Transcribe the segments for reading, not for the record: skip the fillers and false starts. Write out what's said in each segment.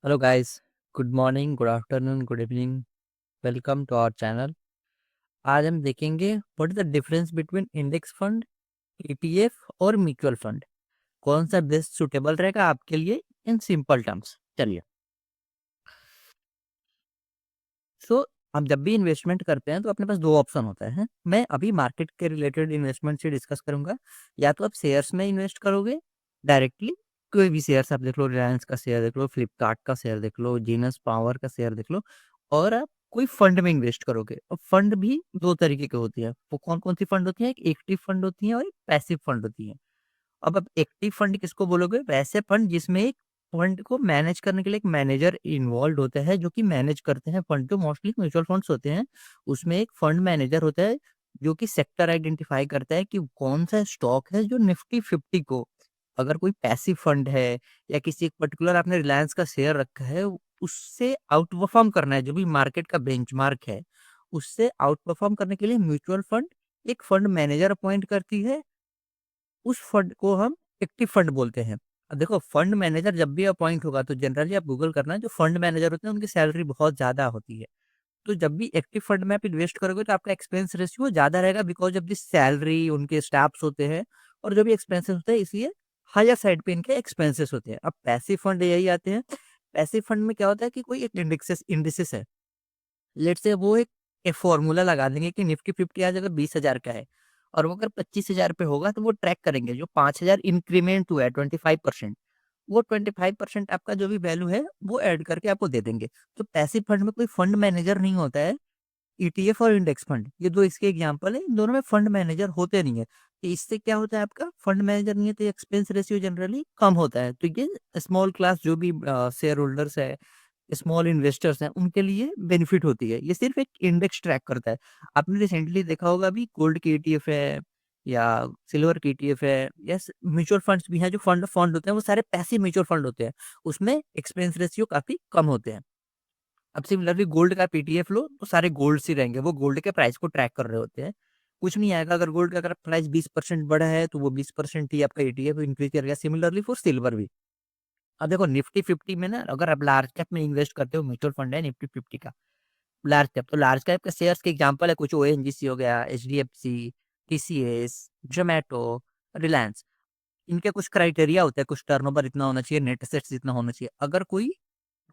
Hello guys, good morning, good afternoon, good evening. Welcome to our channel. आज हम देखेंगे what is the difference between index fund, ETF और mutual fund. कौन सा best suitable रहेगा आपके लिए इन सिंपल टर्म्स। चलिए। सो हम जब भी इन्वेस्टमेंट करते हैं तो अपने पास दो ऑप्शन होता है। मैं अभी मार्केट के रिलेटेड इन्वेस्टमेंट से डिस्कस करूंगा। या तो आप शेयर्स में इन्वेस्ट करोगे डायरेक्टली, कोई भी शेयर्स आप देख लो, रिलायंस का शेयर देख लो, फ्लिपकार्ट का शेयर देख लो, जीनस पावर का शेयर देख लो। और आप कोई फंड में इन्वेस्ट करोगे। और फंड भी दो तरीके की होती है। वो कौन कौन सी फंड होती है? एक एक्टिव फंड होती है और एक पैसिव फंड होती है। अब आप एक्टिव फंड किसको बोलोगे? वैसे फंड जिसमें एक फंड को मैनेज करने के लिए एक मैनेजर इन्वॉल्व होता है, जो कि मैनेज करते हैं फंड को। मोस्टली म्यूचुअल फंड्स होते हैं, उसमें एक फंड मैनेजर होता है जो कि सेक्टर आइडेंटिफाई करता है कि कौन सा स्टॉक है जो निफ्टी 50 को, अगर कोई पैसिव फंड है या किसी एक पर्टिकुलर आपने रिलायंस का शेयर रखा है, उससे आउट परफॉर्म करना है, जो भी मार्केट का बेंचमार्क है उससे आउट परफॉर्म करने के लिए म्यूचुअल फंड एक फंड मैनेजर अपॉइंट करती है। उस फंड को हम एक्टिव फंड बोलते हैं। अब देखो, फंड मैनेजर जब भी अपॉइंट होगा तो जनरली आप गूगल करना, जो फंड मैनेजर होते हैं उनकी सैलरी बहुत ज्यादा होती है। तो जब भी एक्टिव फंड में आप इन्वेस्ट करोगे तो आपका एक्सपेंस रेशियो ज्यादा रहेगा, बिकॉज ऑफ दिस सैलरी उनके स्टाफ्स होते हैं और जो भी एक्सपेंसेस होते हैं, इसलिए हायर साइड पे इनके एक्सपेंसेस होते हैं। अब पैसिव फंड यही आते हैं। पैसिव फंड में क्या होता है कि कोई एक इंडिसेस है। लेट्स से वो एक फॉर्मूला लगा देंगे कि निफ्टी 50 आज अगर 20,000 का है और वो अगर 25,000 पे होगा तो वो ट्रैक करेंगे जो 5,000 इंक्रीमेंट हुआ है 25%, वो 25% आपका जो भी वैल्यू है वो ऐड करके आपको दे देंगे। तो पैसिव फंड में कोई फंड मैनेजर नहीं होता है। ईटीएफ और इंडेक्स फंड, ये दो इसके एग्जांपल है। इन दोनों में फंड मैनेजर होते नहीं है। तो इससे क्या होता है, आपका फंड मैनेजर नहीं है तो एक्सपेंस रेशियो जनरली कम होता है। तो ये स्मॉल क्लास जो भी शेयर होल्डर्स है, स्मॉल इन्वेस्टर्स हैं, उनके लिए बेनिफिट होती है। ये सिर्फ एक इंडेक्स ट्रैक करता है। आपने रिसेंटली देखा होगा, अभी गोल्ड की ईटीएफ है या सिल्वर की ईटीएफ है, या म्यूचुअल फंड्स भी हैं। जो फंड फंड होते हैं वो सारे पैसिव म्यूचुअल फंड होते हैं, उसमें एक्सपेंस रेशियो काफी कम होते हैं। अब सिमिलरली गोल्ड का पीटीएफ लो तो सारे गोल्ड से रहेंगे, वो गोल्ड के प्राइस को ट्रैक कर रहे होते हैं। कुछ नहीं आएगा, अगर गोल्ड का अगर प्राइस 20% बढ़ा है तो वो 20% ही आपका ईटीएफ इंक्रीज करेगा। सिमिलरली फॉर सिल्वर भी। अब देखो, निफ्टी 50 में ना, अगर आप लार्ज कैप में इन्वेस्ट करते हो, म्यूचुअल फंड है निफ्टी 50 का लार्ज कैप, तो लार्ज कैप के शेयर्स के एग्जांपल है कुछ ओएनजीसी हो गया, एचडीएफसी, टीसीएस, जोमेटो, रिलायंस। इनके कुछ क्राइटेरिया होते हैं, कुछ टर्नओवर इतना होना चाहिए, नेट एसेट्स इतना होना चाहिए। अगर कोई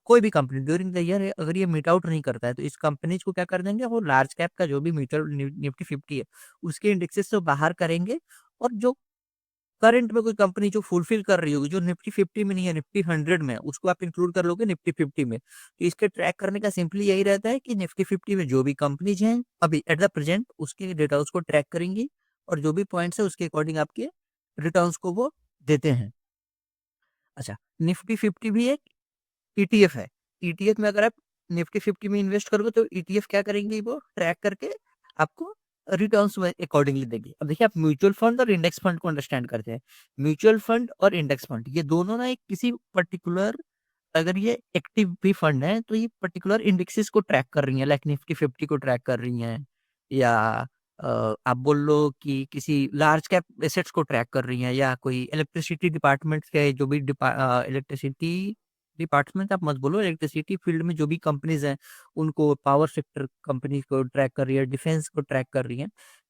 कोई भी कंपनी ड्यूरिंग द ईयर अगर ये मीट आउट नहीं करता है तो इस कंपनीज को क्या कर देंगे, वो लार्ज कैप का जो भी म्यूचुअल निफ्टी 50 है उसके इंडेक्सेस से बाहर करेंगे। और जो करंट में कोई कंपनी जो फुलफिल कर रही होगी, जो निफ्टी 50 में नहीं है, निफ्टी 100 में, उसको आप इंक्लूड कर लोगे निफ्टी 50 में। तो इसके ट्रैक करने का सिंपली यही रहता है कि निफ्टी 50 में जो भी कंपनीज हैं अभी एट द प्रेजेंट, उसके डेटा उसको ट्रैक करेंगी और जो भी पॉइंट्स है उसके अकॉर्डिंग आपके रिटर्न्स को वो देते हैं। अच्छा, निफ्टी 50 भी एक ईटीएफ है। ईटीएफ में अगर आप निफ्टी 50 में इन्वेस्ट करोगे तो ईटीएफ क्या करेंगे, वो ट्रैक करके आपको रिटर्न्स में अकॉर्डिंगली देंगे। अब देखिए, आप म्यूचुअल फंड और इंडेक्स फंड को अंडरस्टैंड करते हैं। म्यूचुअल फंड और इंडेक्स फंड ये दोनों ना एक किसी पर्टिकुलर, अगर ये एक्टिव भी फंड है तो ये पर्टिकुलर इंडेक्सेस को ट्रैक कर रही हैं, लाइक निफ्टी 50 को ट्रैक कर रही हैं, या आप बोल लो कि किसी लार्ज कैप एसेट्स को ट्रैक कर रही हैं, या कोई इलेक्ट्रिसिटी डिपार्टमेंट के जो भी इलेक्ट्रिसिटी डिपार्टमेंट आप मत बोलो, इलेक्ट्रिसिटी फील्ड में जो भी कंपनीज हैं उनको, पावर सेक्टर कंपनी को ट्रैक कर रही है, डिफेंस को ट्रैक कर रही है।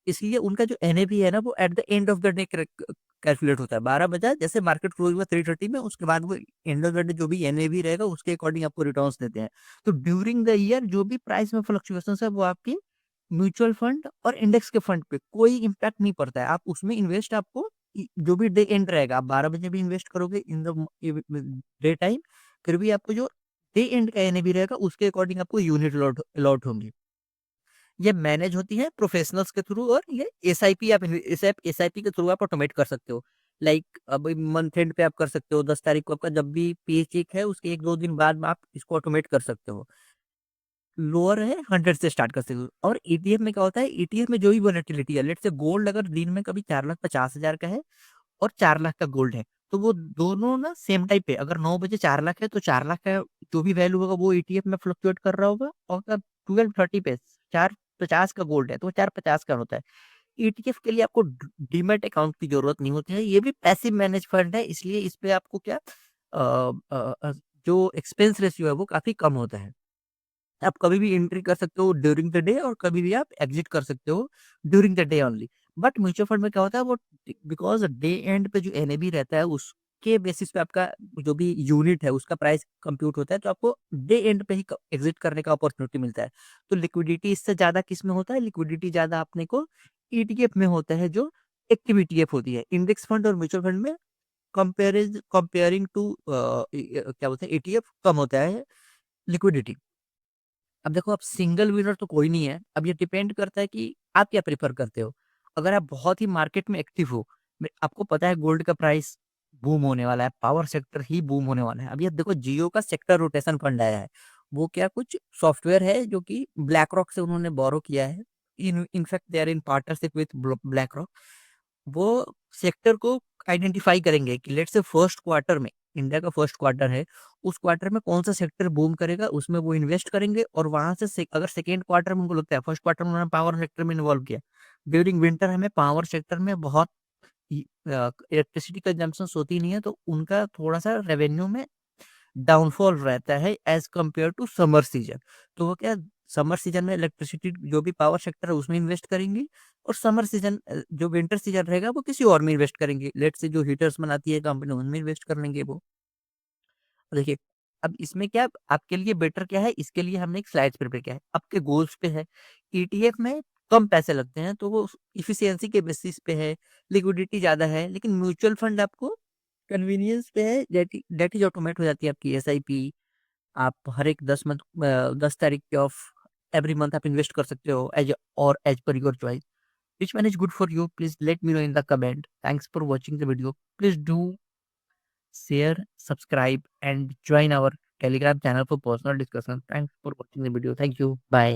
इसलिए उनका जो एनएवी है ना, वो at the end of the day calculate होता है। 12 बजा जैसे मार्केट क्लोज हुआ 3:30 में, उसके बाद वो एंड ऑफ द डे जो भी एनएवी रहेगा उसके अकॉर्डिंग आपको रिटर्न्स देते हैं। तो ड्यूरिंग द ईयर जो भी प्राइस में फ्लक्चुएशन है वो आपकी म्यूचुअल फंड और इंडेक्स के फंड पे कोई इम्पैक्ट नहीं पड़ता है। आप उसमें इन्वेस्ट, आपको जो भी डे एंड रहेगा, आप 12 बजे भी इन्वेस्ट करोगे इन द डे टाइम, फिर भी आपको जो डे एंड का एनएवी रहेगा उसके अकॉर्डिंग आपको यूनिट अलॉट अलॉट होंगी। ये मैनेज होती है प्रोफेशनल्स के थ्रू, और ये एसआईपी, आप एसआईपी के थ्रू आप ऑटोमेट कर सकते हो। लाइक अब मंथ एंड पे आप कर सकते हो, 10 तारीख को आपका जब भी पे चेक है उसके 1-2 दिन बाद में आप इसको ऑटोमेट कर सकते हो। लोअर है 100 से स्टार्ट कर सकते हो। और ईटीएफ में क्या होता है, ईटीएफ में जो भी वोलेटिलिटी है, लेट्स से गोल्ड अगर दिन में कभी 4,50,000 का है और 4 लाख का गोल्ड है, तो वो दोनों ना सेम टाइप पे, अगर 9 बजे 4 लाख है तो 4 लाख का जो भी वैल्यू होगा वो ईटीएफ में फ्लक्चुएट कर रहा होगा। और अगर 12:30 पे 450 का गोल्ड है तो वो 450 का होता है। ईटीएफ के लिए आपको डीमैट अकाउंट की जरूरत नहीं होती है। ये भी पैसिव मैनेज फंड है, इसलिए इस पे आपको क्या जो एक्सपेंस रेशियो है वो काफ़ी कम होता है। आप कभी भी एंट्री कर सकते हो ड्यूरिंग द डे और कभी भी आप एग्ज़िट कर सकते हो during the day only. But mutual fund में क्या होता है वो बिकॉज़ डे एंड पे जो एनएवी रहता है उसके बेसिस पे आपका जो भी यूनिट है उसका प्राइस कंप्यूट होता है, तो आपको डे एंड पे ही क एग्ज़िट करने का अपॉर्च्युनिटी मिलता है। तो लिक्विडिटी इससे ज़्यादा किसमें होता है? लिक्विडिटी ज़्यादा अपने को ईटीएफ में होता है जो एक्टिव ईटीएफ होती है। इंडेक्स फंड और म्यूचुअल फंड में कंपेयरिंग टू क्या बोलते हैं ईटीएफ कम होता है लिक्विडिटी। अब देखो अब सिंगल विनर तो कोई नहीं है। अब ये डिपेंड करता है कि आप क्या प्रेफ़र करते हो। अगर आप बहुत ही मार्केट में एक्टिव हो, में आपको पता है गोल्ड का प्राइस बूम होने वाला है, पावर सेक्टर ही बूम होने वाला है। अब ये देखो जियो का सेक्टर रोटेशन फंड आया है। वो क्या कुछ सॉफ्टवेयर है जो कि ब्लैक रॉक से उन्होंने बोरो किया है। In fact they are in partnership with BlackRock. वो सेक्टर को आइडेंटिफ़ाई करेंगे कि लेट्स से फर्स्ट क्वार्टर में, इंडिया का फर्स्ट क्वार्टर है, उस क्वार्टर में कौन-सा सेक्टर बूम करेगा, उसमें वो इन्वेस्ट करेंगे और वहाँ से अगर सेकंड क्वार्टर में उनको लगता है फर्स्ट क्वार्टर में उन्होंने पावर सेक्टर में इन्वॉल्व किया। ड्यूरिंग विंटर हमें पावर सेक्टर में बहुत इलेक्ट्रिसिटी कंजम्पशंस होती नहीं है, तो उनका थोड़ा-सा रेवेन्यू में डाउनफॉल रहता है as compare to summer season. तो वो क्या समर सीज़न में इलेक्ट्रिसिटी जो भी पावर सेक्टर है उसमें इन्वेस्ट करेंगे और समर सीज़न जो विंटर सीज़न रहेगा वो किसी और में इन्वेस्ट करेंगे। लेट्स से जो हीटर्स बनाती है कंपनी उनमें इन्वेस्ट कर लेंगे वो। देखिए, अब इसमें क्या आपके लिए बेटर क्या है, इसके लिए हमने एक स्लाइड्स प्रिपेयर किया है। आपके गोल्स पे है, ईटीएफ में कम पैसे लगते हैं तो वो एफिशिएंसी के बेसिस पे है, लिक्विडिटी ज़्यादा है, लेकिन म्यूचुअल फंड आपको कन्वीनियंस पे है, दैट इज़ ऑटोमेट हो जाती है आपकी एसआईपी। आप हर एक 10 तारीख के ऑफ एवरी मंथ आप इन्वेस्ट कर सकते हो as per your choice. Which one is good for you? Please let me know in the comment. Thanks for watching the video. Please do share, subscribe, and join our Telegram channel for personal discussion. Thanks for watching the video. Thank you. Bye.